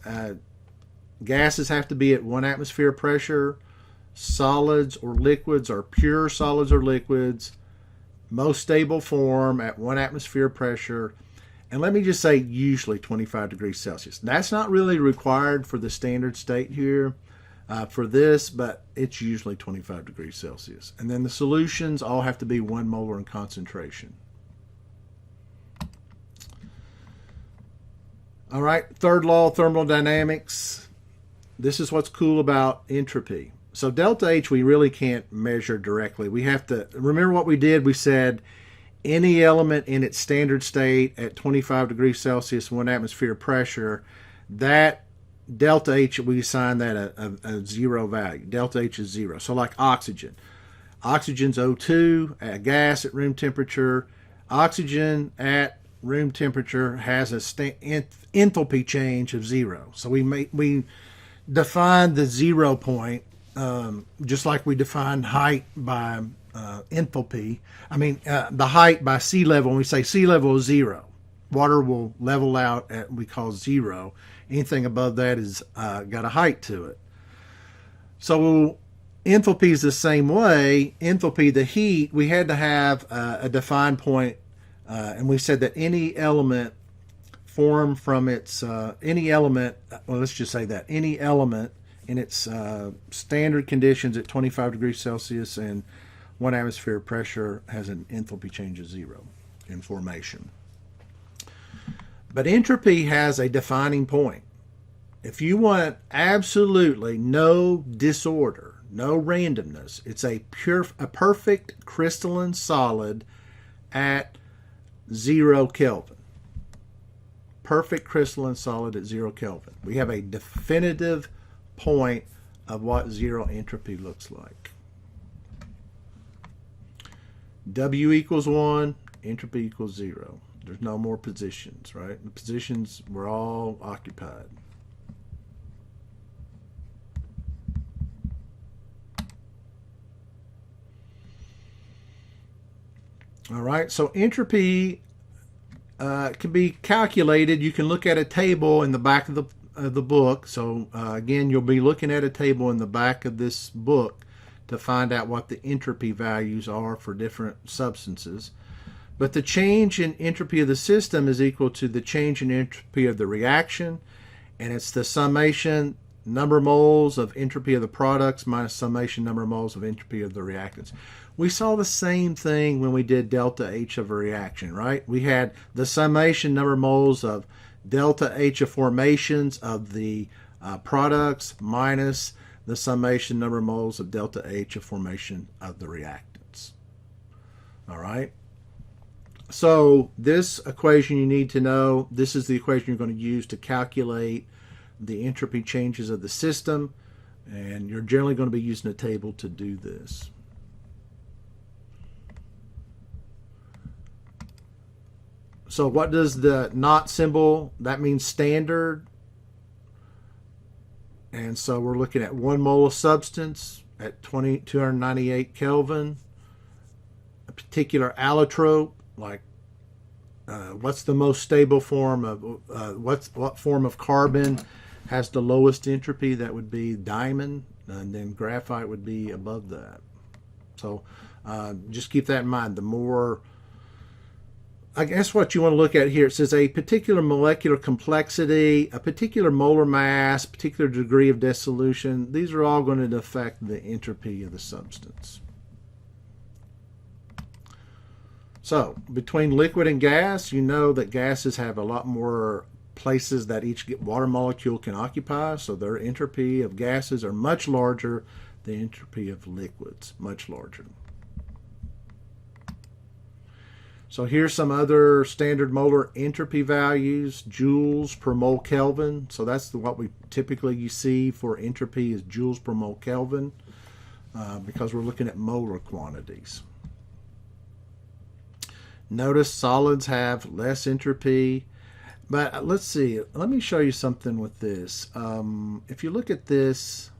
Gases have to be at 1 atmosphere pressure. Solids or liquids are pure solids or liquids. Most stable form at 1 atmosphere pressure. And let me just say usually 25 degrees Celsius. That's not really required for the standard state here for this, but it's usually 25 degrees Celsius. And then the solutions all have to be 1 molar in concentration. All right, third law of thermodynamics. This is what's cool about entropy. So delta H we really can't measure directly. We have to, remember what we did? We said any element in its standard state at 25 degrees Celsius, 1 atmosphere pressure, that delta H, we assign that a 0 value. Delta H is 0. So like oxygen. Oxygen's O2, a gas at room temperature. Oxygen at room temperature has a enthalpy change of 0. So we define the 0 point just like we define height by enthalpy. I mean, the height by sea level, when we say sea level is 0. Water will level out at what we call 0. Anything above that is got a height to it. So enthalpy is the same way. Enthalpy, the heat, we had to have a defined point, and we said that any element formed from its, any element in its standard conditions at 25 degrees Celsius and 1 atmosphere pressure has an enthalpy change of 0 in formation. But entropy has a defining point. If you want absolutely no disorder, no randomness, it's a perfect crystalline solid at 0 Kelvin. Perfect crystalline solid at 0 Kelvin. We have a definitive point of what 0 entropy looks like. W equals 1, entropy equals 0. There's no more positions, right? The positions were all occupied. All right, so entropy can be calculated. You can look at a table in the back of of the book. So again, you'll be looking at a table in the back of this book to find out what the entropy values are for different substances. But the change in entropy of the system is equal to the change in entropy of the reaction, and it's the summation number of moles of entropy of the products minus summation number of moles of entropy of the reactants. We saw the same thing when we did delta H of a reaction, right? We had the summation number of moles of delta H of formations of the products minus the summation number of moles of delta H of formation of the reactants. All right? So this equation you need to know, this is the equation you're going to use to calculate the entropy changes of the system, and you're generally going to be using a table to do this. So what does the not symbol, that means standard. And so we're looking at 1 mole of substance at 298 Kelvin. A particular allotrope, like what's the most stable form of, what form of carbon has the lowest entropy? That would be diamond, and then graphite would be above that. So just keep that in mind. The more, I guess what you want to look at here, it says a particular molecular complexity, a particular molar mass, particular degree of dissolution. These are all going to affect the entropy of the substance. So between liquid and gas, you know that gases have a lot more places that each water molecule can occupy, so their entropy of gases are much larger than the entropy of liquids, much larger. So here's some other standard molar entropy values, joules per mole Kelvin. So that's what we typically you see for entropy is joules per mole Kelvin, because we're looking at molar quantities. Notice solids have less entropy, but let's see. Let me show you something with this. If you look at this,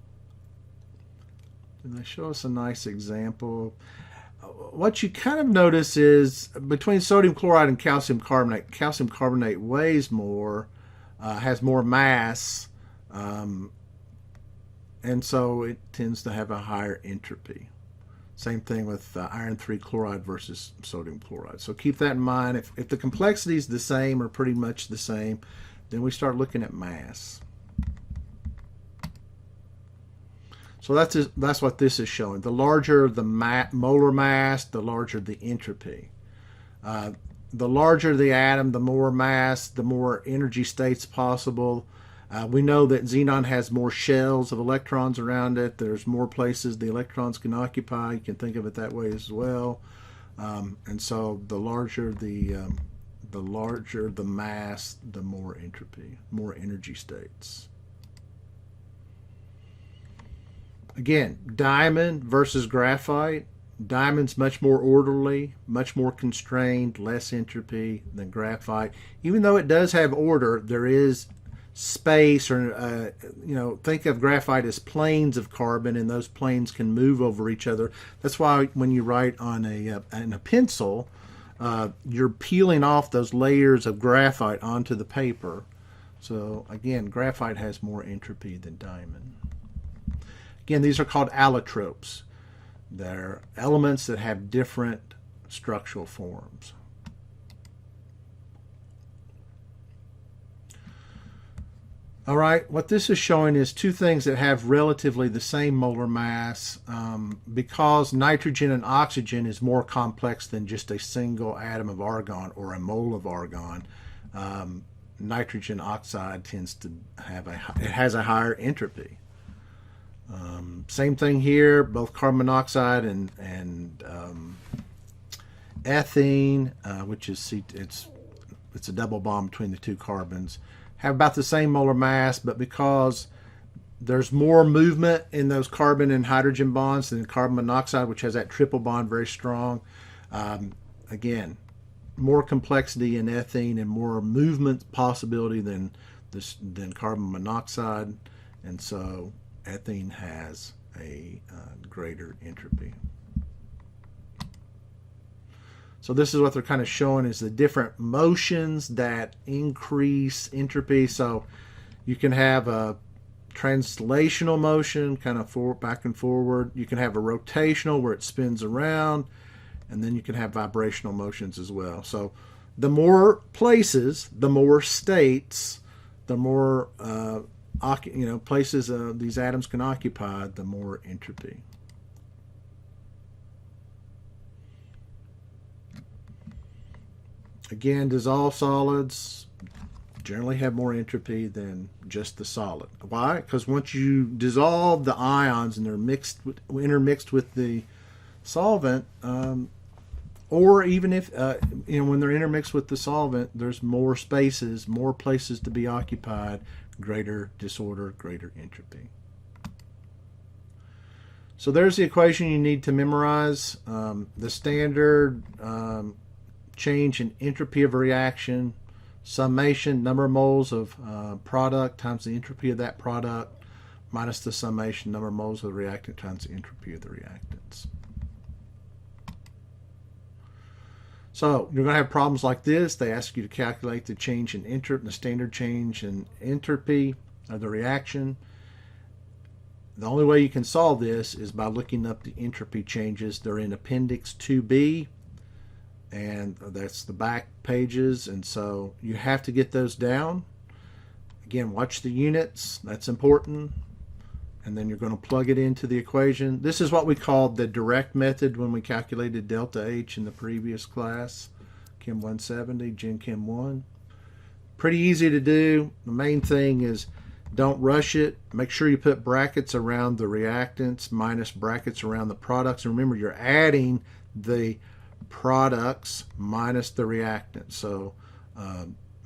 they show us a nice example. What you kind of notice is between sodium chloride and calcium carbonate weighs more, has more mass, and so it tends to have a higher entropy. Same thing with iron 3 chloride versus sodium chloride. So keep that in mind. If the complexity is the same or pretty much the same, then we start looking at mass. So that's what this is showing. The larger the molar mass, the larger the entropy. The larger the atom, the more mass, the more energy states possible. We know that xenon has more shells of electrons around it. There's more places the electrons can occupy. You can think of it that way as well. And so the larger the mass, the more entropy, more energy states. Again, diamond versus graphite. Diamond's much more orderly, much more constrained, less entropy than graphite. Even though it does have order, there is space, or think of graphite as planes of carbon, and those planes can move over each other. That's why when you write on a pencil, you're peeling off those layers of graphite onto the paper. So again, graphite has more entropy than diamond. Again, these are called allotropes. They're elements that have different structural forms. All right, what this is showing is two things that have relatively the same molar mass. Because nitrogen and oxygen is more complex than just a single atom of argon or a mole of argon, nitrogen oxide tends to have it has a higher entropy. Same thing here, both carbon monoxide and ethene, which is it's a double bond between the two carbons, have about the same molar mass, but because there's more movement in those carbon and hydrogen bonds than carbon monoxide, which has that triple bond very strong, again, more complexity in ethene and more movement possibility than carbon monoxide, and so ethene has a greater entropy. So this is what they're kind of showing is the different motions that increase entropy. So You can have a translational motion, kind of back and forward. You can have a rotational where it spins around, and then you can have vibrational motions as well. So the more places, the more states, the more places these atoms can occupy, the more entropy. Again, dissolved solids generally have more entropy than just the solid. Why? Because once you dissolve the ions and they're intermixed with the solvent, or even if when they're intermixed with the solvent, there's more spaces, more places to be occupied, greater disorder, greater entropy. So there's the equation you need to memorize. The standard change in entropy of a reaction, summation, number of moles of product times the entropy of that product, minus the summation, number of moles of the reactant times the entropy of the reactants. So you're going to have problems like this. They ask you to calculate the change in entropy, the standard change in entropy of the reaction. The only way you can solve this is by looking up the entropy changes. They're in Appendix 2B, and that's the back pages, and so you have to get those down. Again, watch the units. That's important. And then you're going to plug it into the equation. This is what we called the direct method when we calculated delta H in the previous class, Chem 170, Gen Chem 1. Pretty easy to do. The main thing is don't rush it. Make sure you put brackets around the reactants minus brackets around the products. And remember, you're adding the products minus the reactant. So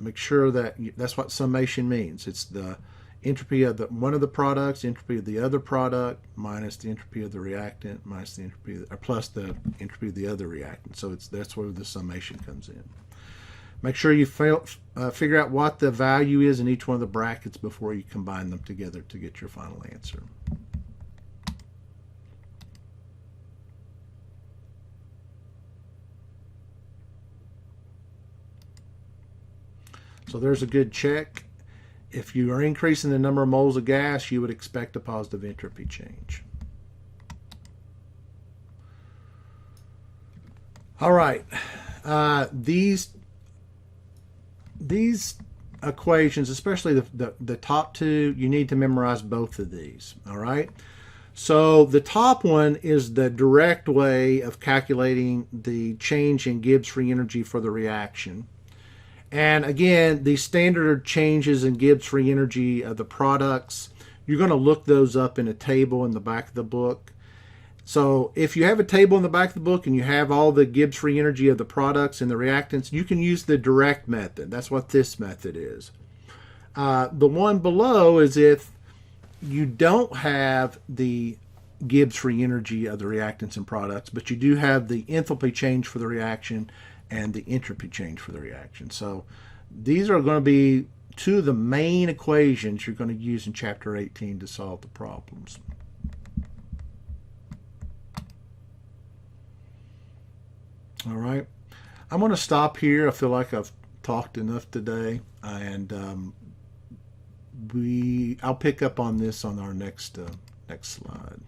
make sure that's what summation means. It's the entropy of one of the products, entropy of the other product, minus the entropy of the reactant, minus the entropy plus the entropy of the other reactant. So that's where the summation comes in. Make sure you figure out what the value is in each one of the brackets before you combine them together to get your final answer. So there's a good check. If you are increasing the number of moles of gas, you would expect a positive entropy change. All right. These equations, especially the top two, you need to memorize both of these. All right. So the top one is the direct way of calculating the change in Gibbs free energy for the reaction. And again, the standard changes in Gibbs free energy of the products, you're going to look those up in a table in the back of the book. So if you have a table in the back of the book and you have all the Gibbs free energy of the products and the reactants, you can use the direct method. That's what this method is. The one below is if you don't have the Gibbs free energy of the reactants and products, but you do have the enthalpy change for the reaction and the entropy change for the reaction. So these are going to be two of the main equations you're going to use in Chapter 18 to solve the problems. All right. I'm going to stop here. I feel like I've talked enough today, and I'll pick up on this on our next slide.